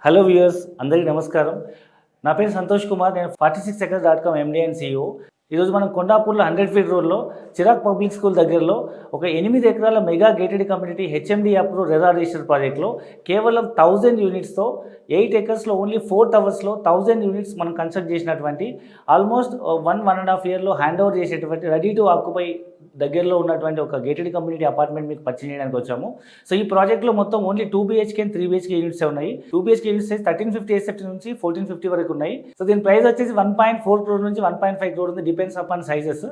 Hello viewers, అందరికీ నమస్కారం. నా పేరు సంతోష్ కుమార్. నేను 46acres.com ఎండీ అండ్ CEO. ఈరోజు మనం కొండాపూర్లో 100 ఫీట్ రోడ్లో చిరాగ్ పబ్లిక్ స్కూల్ దగ్గరలో ఒక 8 ఎకరాల mega gated community HMD approve RERA register ప్రాజెక్ట్లో కేవలం 1000 యూనిట్స్తో 8 ఎకర్స్లో ఓన్లీ 4 టవర్స్లో 1000 యూనిట్స్ మనం కన్స్ట్రక్ట్ చేసినటువంటి ఆల్మోస్ట్ 1.5 ఇయర్లో హ్యాండ్ ఓవర్ చేసేటువంటి రెడీ టు ఆక్యుపై దగ్గరలో ఉన్నటువంటి ఒక గేటెడ్ కమ్యూనిటీ అపార్ట్మెంట్ మీకు పరిచయం చేయడానికి వచ్చాము. సో ఈ ప్రాజెక్ట్లో మొత్తం only 2 BHK and 3 BHK units ఉన్నాయి. 2 BHK యూనిట్స్ 1350 SFT నుంచి 1450 వరకు ఉన్నాయి. సో దీని ప్రైస్ వచ్చేసి 1.4 crore నుంచి 1.5 crore ఉంది, depends upon sizes.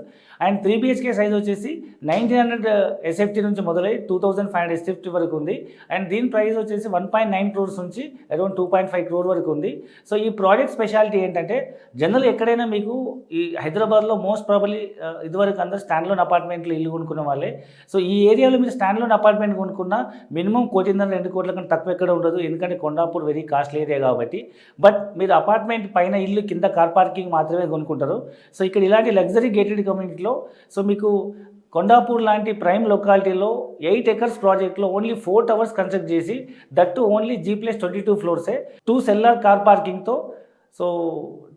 And 3 BHK size వచ్చేసి 1900 SFT నుంచి మొదలై 2500 SFT వరకు ఉంది. అండ్ దీని ప్రైస్ వచ్చేసి 1.9 crores నుంచి అరౌండ్ 2.5 crore వరకు ఉంది. సో ఈ ప్రాజెక్ట్ స్పెషాలిటీ ఏంటంటే, జనరల్ ఎక్కడైనా మీకు ఈ హైదరాబాద్లో మోస్ట్ ప్రాబబ్లీ ఇదివరకు అందరూ స్టాండ్ లోన్ అపార్ట్మెంట్లు ఇల్లు కొనుక్కున్న వాళ్ళే. సో ఈ ఏరియాలో మీరు స్టాండ్ లోన్ అపార్ట్మెంట్ కొనుక్కున్నా మినిమం 1.5-2 కోట్ల కంటే తక్కువ ఎక్కడ ఉండదు, ఎందుకంటే కొండాపూర్ వెరీ కాస్ట్లీ ఏరియా కాబట్టి. బట్ మీరు అపార్ట్మెంట్ పైన ఇల్లు కింద కార్ పార్కింగ్ మాత్రమే కొనుక్కుంటారు. సో ఇక్కడ ఇలాంటి లగ్జరీ గేటెడ్ కమ్యూనిటీలో సో మీకు కొండాపూర్ లాంటి ప్రైమ్ లొకాలిటీలో 8 ఎకర్స్ ప్రాజెక్ట్లో ఓన్లీ 4 టవర్స్ కన్స్ట్రక్ట్ చేసి, దట్టు ఓన్లీ G+22 ఫ్లోర్సే, 2 సెల్లార్ కార్ పార్కింగ్తో. సో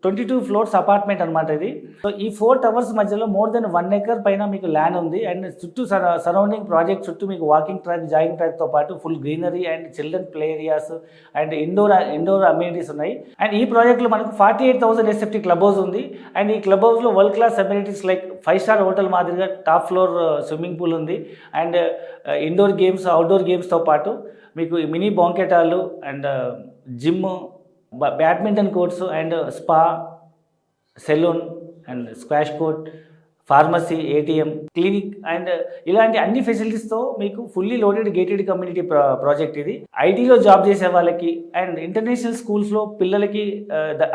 22 ఫ్లోర్స్ అపార్ట్మెంట్ అనమాట ఇది. సో ఈ 4 టవర్స్ మధ్యలో మోర్ దెన్ 1 acre పైన మీకు ల్యాండ్ ఉంది. అండ్ చుట్టూ సరౌండింగ్ ప్రాజెక్ట్ చుట్టూ మీకు వాకింగ్ ట్రాక్, జాగింగ్ ట్రాక్తో పాటు full greenery and children play areas and indoor amenities and. అండ్ ఈ ప్రాజెక్ట్లో మనకు 48,000 SFT క్లబ్ హౌస్ ఉంది. అండ్ ఈ క్లబ్ హౌస్లో world class amenities like 5-star hotel మాదిరిగా టాప్ ఫ్లోర్ స్విమ్మింగ్ పూల్ ఉంది. అండ్ ఇండోర్ గేమ్స్, అవుట్డోర్ గేమ్స్తో పాటు మీకు mini banquet hall and gym, badminton courts and spa, saloon and squash court, pharmacy, ATM, clinic and ఇలాంటి అన్ని ఫెసిలిటీస్తో మీకు fully loaded gated community project ఇది. ఐటీలో జాబ్ చేసే వాళ్ళకి అండ్ ఇంటర్నేషనల్ స్కూల్స్లో పిల్లలకి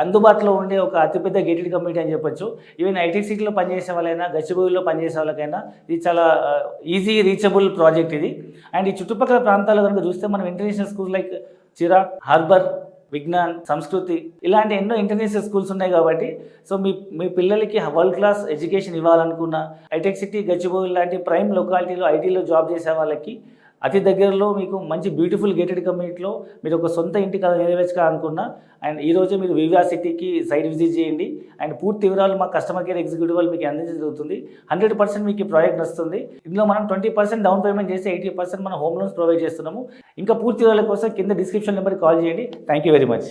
అందుబాటులో ఉండే ఒక అతిపెద్ద గేటెడ్ కమ్యూనిటీ అని చెప్పొచ్చు. ఈవెన్ ITCలో పనిచేసే వాళ్ళైనా, గచ్చిబౌలిలో పనిచేసే వాళ్ళకైనా ఇది చాలా ఈజీ రీచబుల్ ప్రాజెక్ట్ ఇది. అండ్ ఈ చుట్టుపక్కల ప్రాంతాల్లో కనుక చూస్తే మనం international schools like Chirag, harbour, Vignan, Sanskriti ఇలాంటి ఎన్నో ఇంటర్నేషనల్ స్కూల్స్ ఉన్నాయి కాబట్టి సో మీ పిల్లలకి వరల్డ్ క్లాస్ ఎడ్యుకేషన్ ఇవ్వాలనుకున్న హైటెక్ సిటీ, గచ్చిబౌలి లాంటి ప్రైమ్ లొకాలిటీలో ఐటీలో జాబ్ చేసే వాళ్ళకి అతి దగ్గరలో మీకు మంచి బ్యూటిఫుల్ గేటెడ్ కమ్యూనిటీలో మీరు ఒక సొంత ఇంటి కథ నెరవేర్చుకోవాలనుకున్నా అండ్ ఈరోజు మీరు వివా సిటీకి సైట్ విజిట్ చేయండి. అండ్ పూర్తి వివరాలు మా కస్టమర్ కేర్ ఎగ్జిక్యూటివ్ వాళ్ళు మీకు అందించడం జరుగుతుంది. 100% మీకు ఈ ప్రాజెక్ట్ వస్తుంది. ఇందులో మనం 20% డౌన్ పేమెంట్ చేసి 80% మన హోమ్ లోన్స్ ప్రొవైడ్ చేస్తున్నాము. ఇంకా పూర్తి వివరాల కోసం కింద డిస్క్రిప్షన్ నెంబర్కి కాల్ చేయండి. Thank you very much.